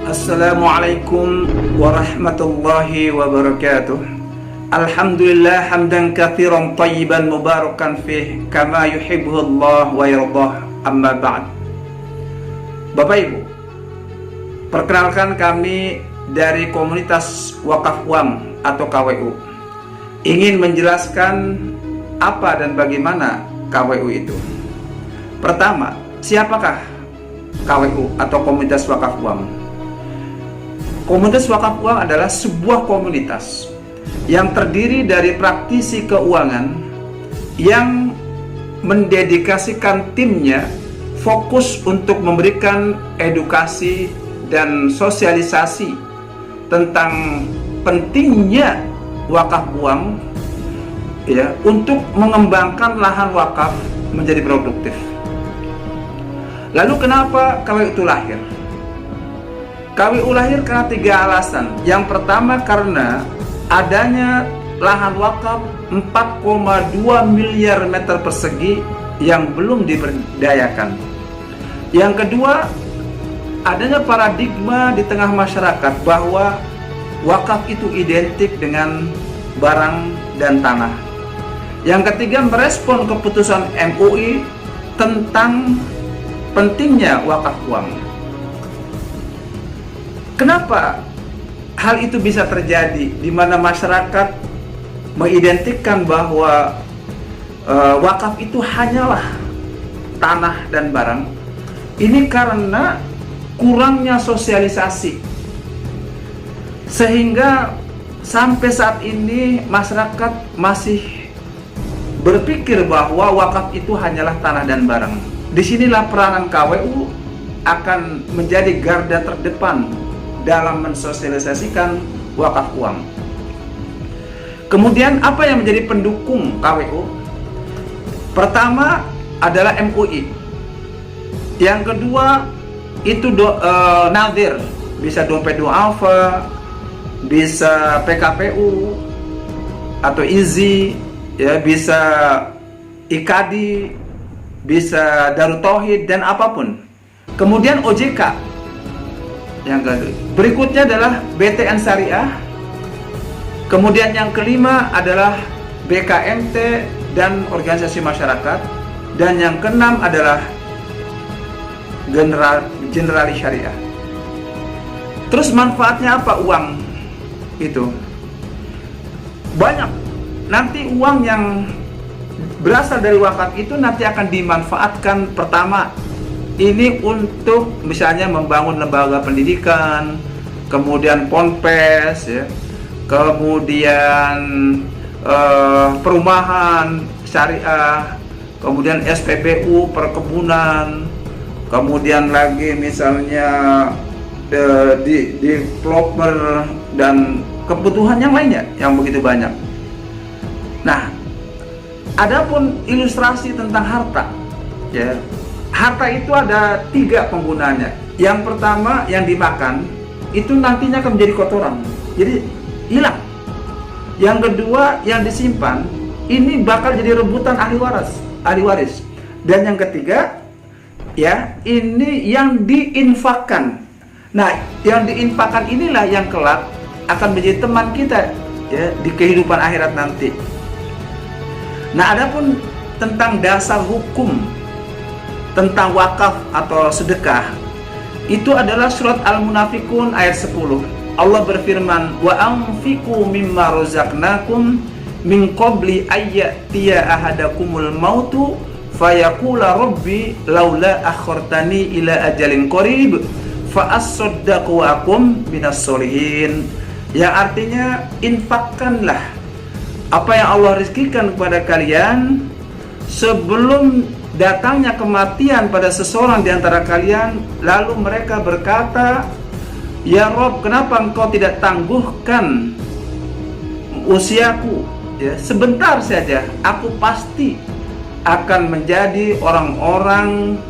Assalamualaikum warahmatullahi wabarakatuh. Alhamdulillah hamdan katsiran thayyiban mubarakan fih kama yuhibbuhullah wa yardah. Amma ba'd. Bapak Ibu, perkenalkan kami dari komunitas Wakaf Uang atau KWU ingin menjelaskan apa dan bagaimana KWU itu. Pertama, siapakah KWU atau komunitas Wakaf Uang? Komunitas Wakaf Uang adalah sebuah komunitas yang terdiri dari praktisi keuangan yang mendedikasikan timnya fokus untuk memberikan edukasi dan sosialisasi tentang pentingnya wakaf uang ya, untuk mengembangkan lahan wakaf menjadi produktif. Lalu kenapa KWU itu lahir? KWU lahir karena 3 alasan. Yang pertama karena adanya lahan wakaf 4,2 miliar meter persegi yang belum diberdayakan. Yang kedua, adanya paradigma di tengah masyarakat bahwa wakaf itu identik dengan barang dan tanah. Yang ketiga, merespon keputusan MUI tentang pentingnya wakaf uang. Kenapa hal itu bisa terjadi di mana masyarakat mengidentikan bahwa wakaf itu hanyalah tanah dan barang? Ini karena kurangnya sosialisasi, sehingga sampai saat ini masyarakat masih berpikir bahwa wakaf itu hanyalah tanah dan barang. Disinilah peranan KWU akan menjadi garda terdepan dalam mensosialisasikan wakaf uang. Kemudian apa yang menjadi pendukung KWU? Pertama adalah MUI. Yang kedua itu Nadir, bisa dompet duafa, bisa PKPU atau IZI, ya, bisa IKADI, bisa Darut Tauhid dan apapun. Kemudian OJK. Yang kedua, berikutnya adalah BTN Syariah. Kemudian yang kelima adalah BKMT dan organisasi masyarakat. Dan yang keenam adalah Generalis Syariah. Terus manfaatnya apa uang itu? Banyak. Nanti uang yang berasal dari wakaf itu nanti akan dimanfaatkan. Pertama, ini untuk misalnya membangun lembaga pendidikan, kemudian ponpes, ya, kemudian perumahan syariah, kemudian SPBU perkebunan, kemudian lagi misalnya developer dan kebutuhan yang lainnya yang begitu banyak. Nah, adapun ilustrasi tentang harta, ya. Harta itu ada 3 penggunaannya. Yang pertama, yang dimakan itu nantinya akan menjadi kotoran, jadi hilang. Yang kedua, yang disimpan ini bakal jadi rebutan ahli waris. Dan yang ketiga, ya, ini yang diinfakkan. Nah, yang diinfakkan inilah yang kelak akan menjadi teman kita, ya, di kehidupan akhirat nanti. Nah, adapun tentang dasar hukum tentang wakaf atau sedekah, itu adalah surat Al-Munafikun ayat 10. Allah berfirman, wa anfiqu mimma razaqnakum min qabli ayyatiya ahadakumul mautu fayaqula rabbi laula akhartani ila ajalin qarib fa asaddaqu wa akum minas sholihin. Yang artinya, infakkanlah apa yang Allah rizkikan kepada kalian sebelum datangnya kematian pada seseorang di antara kalian. Lalu mereka berkata, ya Rob, kenapa engkau tidak tangguhkan usiaku, ya, sebentar saja, aku pasti akan menjadi orang-orang,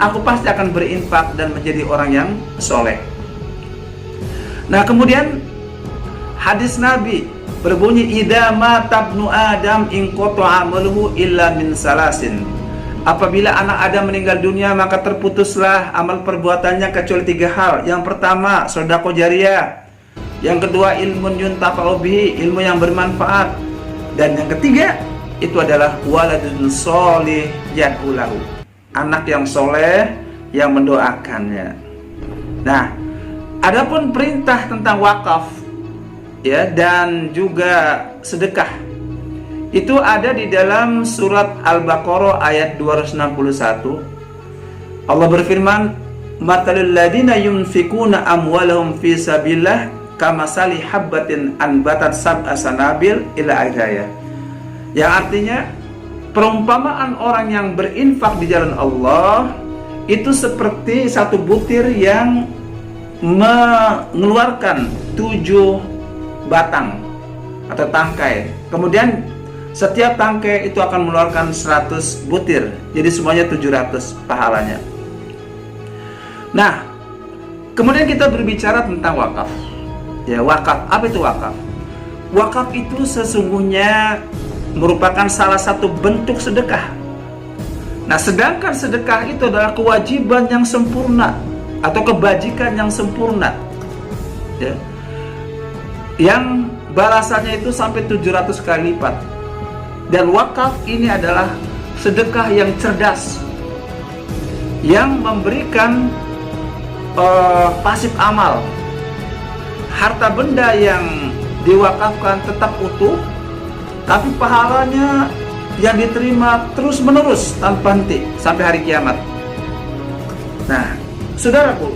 aku pasti akan berinfak dan menjadi orang yang soleh. Nah, kemudian hadis Nabi berbunyi, idza mata ibnu adam in qata'a amaluhu illa min salasin. apabila anak Adam meninggal dunia maka terputuslah amal perbuatannya kecuali 3 hal. Yang pertama, sedekah jariyah. Yang kedua, ilmun yuntafa'u bihi, ilmu yang bermanfaat. Dan yang ketiga, itu adalah waladun sholih yad'u lahu, anak yang soleh yang mendoakannya. Nah, adapun perintah tentang wakaf ya dan juga sedekah itu ada di dalam surat Al-Baqarah ayat 261. Allah berfirman, "Matalul ladina yunfikuna amwalahum fi sabilillah kamasali habbatin anbatat sab'a sanabil ila akhirnya." Yang artinya, perumpamaan orang yang berinfak di jalan Allah itu seperti satu butir yang mengeluarkan 7 batang atau tangkai. Kemudian setiap tangkai itu akan mengeluarkan 100 butir. Jadi semuanya 700 pahalanya. Nah, kemudian kita berbicara tentang wakaf. Ya, wakaf. Apa itu wakaf? Wakaf itu sesungguhnya merupakan salah satu bentuk sedekah. Nah, sedangkan sedekah itu adalah kewajiban yang sempurna atau kebajikan yang sempurna, ya, yang balasannya itu sampai 700 kali lipat. Dan wakaf ini adalah sedekah yang cerdas, yang memberikan pasif amal. Harta benda yang diwakafkan tetap utuh, tapi pahalanya yang diterima terus menerus tanpa henti sampai hari kiamat. Nah, saudaraku,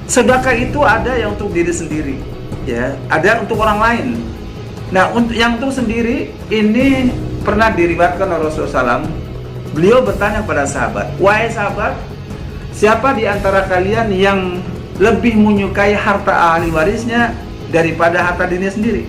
sedekah itu ada yang untuk diri sendiri, ya, ada untuk orang lain. Nah, untuk yang untuk sendiri ini pernah diriwayatkan oleh Rasulullah SAW. Beliau bertanya kepada sahabat, "Wahai sahabat, siapa di antara kalian yang lebih menyukai harta ahli warisnya daripada harta dirinya sendiri?"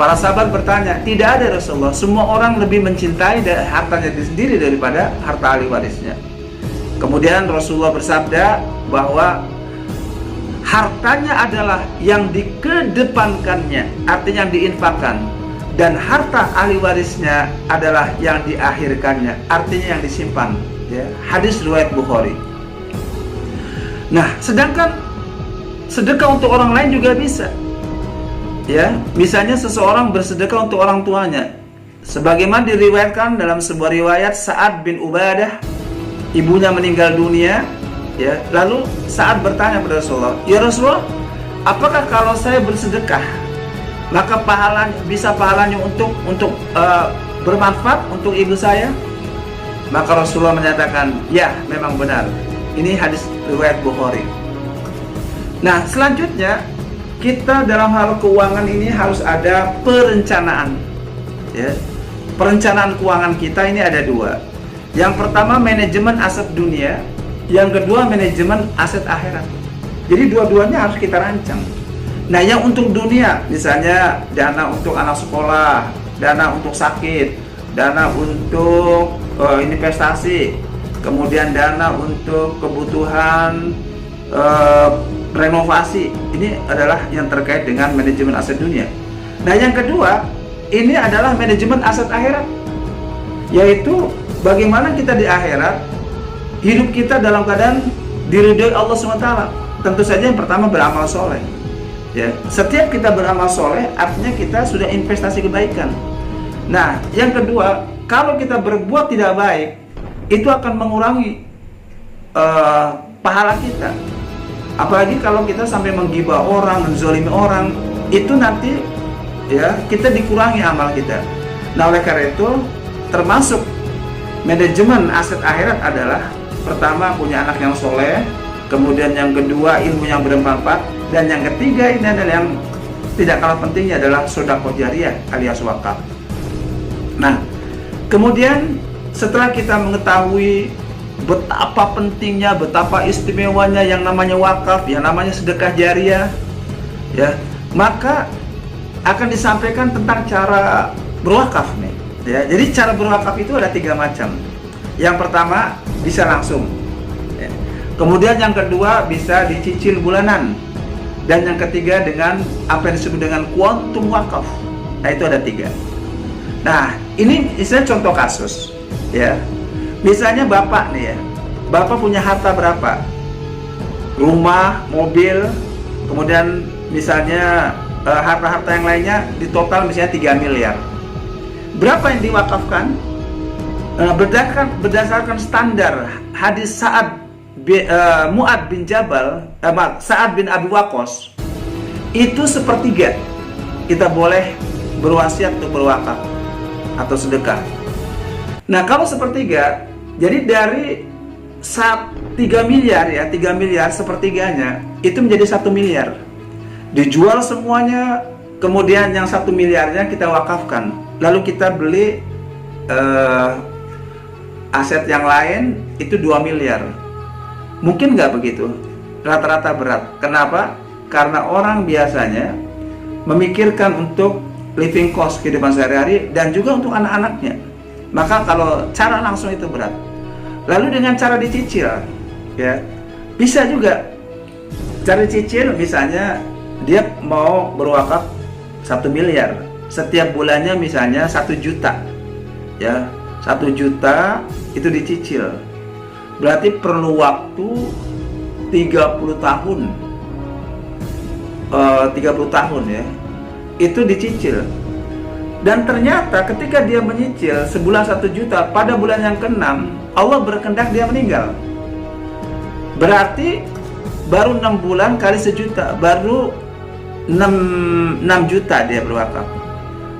Para sahabat bertanya, "Tidak ada Rasulullah, semua orang lebih mencintai hartanya sendiri daripada harta ahli warisnya." Kemudian Rasulullah bersabda bahwa hartanya adalah yang dikedepankannya, artinya yang diinfakkan, dan harta ahli warisnya adalah yang diakhirkannya, artinya yang disimpan, ya. Hadis riwayat Bukhari. Nah, sedangkan sedekah untuk orang lain juga bisa, ya. Misalnya seseorang bersedekah untuk orang tuanya, sebagaimana diriwayatkan dalam sebuah riwayat Sa'ad bin Ubadah, ibunya meninggal dunia, ya. Lalu Sa'ad bertanya kepada Rasulullah, "Ya Rasulullah, apakah kalau saya bersedekah maka pahalanya untuk bermanfaat untuk ibu saya?" Maka Rasulullah menyatakan, "Ya, memang benar." Ini hadis riwayat Bukhari. Nah, selanjutnya kita dalam hal keuangan ini harus ada perencanaan, ya. Perencanaan keuangan kita ini ada 2. Yang pertama, manajemen aset dunia. Yang kedua, manajemen aset akhirat. Jadi dua-duanya harus kita rancang. Nah, yang untuk dunia, misalnya dana untuk anak sekolah, dana untuk sakit, dana untuk investasi, kemudian dana untuk kebutuhan renovasi. Ini adalah yang terkait dengan manajemen aset dunia. Nah, yang kedua, ini adalah manajemen aset akhirat, yaitu bagaimana kita di akhirat hidup kita dalam keadaan diridhoi Allah SWT. Tentu saja yang pertama beramal soleh, ya. Setiap kita beramal soleh artinya kita sudah investasi kebaikan. Nah, yang kedua, kalau kita berbuat tidak baik, itu akan mengurangi pahala kita. Apalagi kalau kita sampai menggibah orang, menzolimi orang, itu nanti, ya, kita dikurangi amal kita. Nah, oleh karena itu termasuk manajemen aset akhirat adalah pertama punya anak yang soleh, kemudian yang kedua ilmu yang bermanfaat, dan yang ketiga ini adalah yang tidak kalah pentingnya adalah sedekah jariyah alias wakaf. Nah, kemudian setelah kita mengetahui betapa pentingnya, betapa istimewanya yang namanya wakaf, yang namanya sedekah jariyah, ya, maka akan disampaikan tentang cara berwakaf nih, ya. Jadi cara berwakaf itu ada 3 macam. Yang pertama bisa langsung, ya. Kemudian yang kedua bisa dicicil bulanan, dan yang ketiga dengan apa yang disebut dengan kuantum wakaf. Nah, itu ada 3. Nah, ini istilah contoh kasus, ya. Misalnya Bapak nih ya, Bapak punya harta berapa? Rumah, mobil, kemudian misalnya harta-harta yang lainnya di total misalnya 3 miliar. Berapa yang diwakafkan? Berdasarkan standar hadis Mu'ad bin Jabal, Sa'ad bin Abi Waqqas, itu sepertiga kita boleh berwasiat untuk berwakaf atau sedekah. Nah, kalau sepertiga, jadi dari 3 miliar ya, 3 miliar sepertiganya itu menjadi 1 miliar. Dijual semuanya, kemudian yang 1 miliarnya kita wakafkan. Lalu kita beli aset yang lain itu 2 miliar. Mungkin nggak begitu? Rata-rata berat. Kenapa? Karena orang biasanya memikirkan untuk living cost kehidupan sehari-hari dan juga untuk anak-anaknya. Maka kalau cara langsung itu berat. Lalu dengan cara dicicil, ya bisa juga. Cara cicil misalnya dia mau berwakaf 1 miliar, setiap bulannya misalnya 1 juta, ya 1 juta itu dicicil. Berarti perlu waktu 30 tahun. 30 tahun ya, itu dicicil. Dan ternyata ketika dia menyicil sebulan 1 juta, pada bulan yang ke-6 Allah berkehendak dia meninggal. Berarti baru 6 bulan kali 1 juta, baru 6 juta dia berwakaf.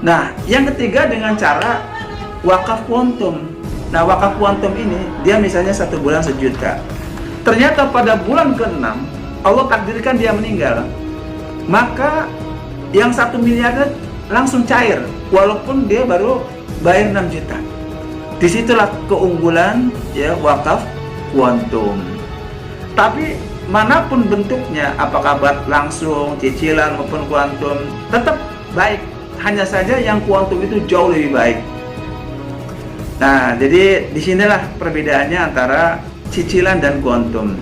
Nah, yang ketiga dengan cara wakaf kuantum. Nah, wakaf kuantum ini dia misalnya 1 bulan 1 juta. Ternyata pada bulan ke-6 Allah takdirkan dia meninggal. Maka yang 1 miliar langsung cair, walaupun dia baru bayar 6 juta. Disitulah keunggulan ya wakaf kuantum. Tapi manapun bentuknya, apakah langsung, cicilan maupun kuantum, tetap baik. Hanya saja yang kuantum itu jauh lebih baik. Nah, jadi disinilah perbedaannya antara cicilan dan kuantum.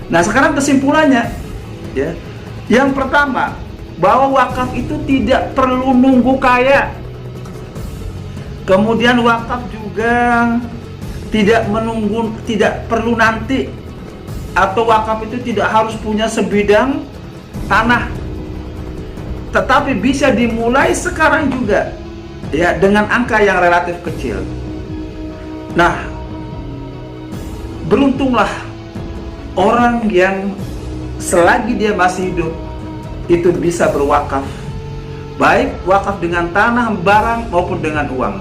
Nah, sekarang kesimpulannya, ya. Yang pertama, bahwa wakaf itu tidak perlu nunggu kaya. Kemudian wakaf juga tidak perlu nanti, atau wakaf itu tidak harus punya sebidang tanah, tetapi bisa dimulai sekarang juga, ya, dengan angka yang relatif kecil. Nah, beruntunglah orang yang selagi dia masih hidup itu bisa berwakaf, baik wakaf dengan tanah, barang maupun dengan uang,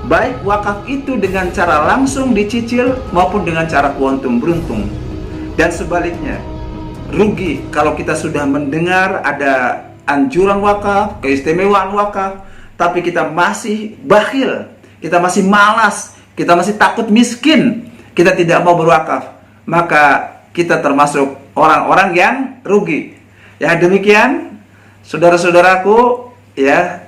baik wakaf itu dengan cara langsung dicicil maupun dengan cara kuantum. Beruntung. Dan sebaliknya, rugi kalau kita sudah mendengar ada anjuran wakaf, keistimewaan wakaf, tapi kita masih bakhil, kita masih malas, kita masih takut miskin, kita tidak mau berwakaf, maka kita termasuk orang-orang yang rugi. Ya, demikian saudara-saudaraku, ya,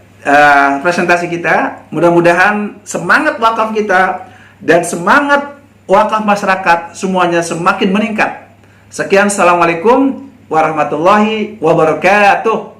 presentasi kita. Mudah-mudahan semangat wakaf kita dan semangat wakaf masyarakat semuanya semakin meningkat. Sekian, assalamualaikum warahmatullahi wabarakatuh.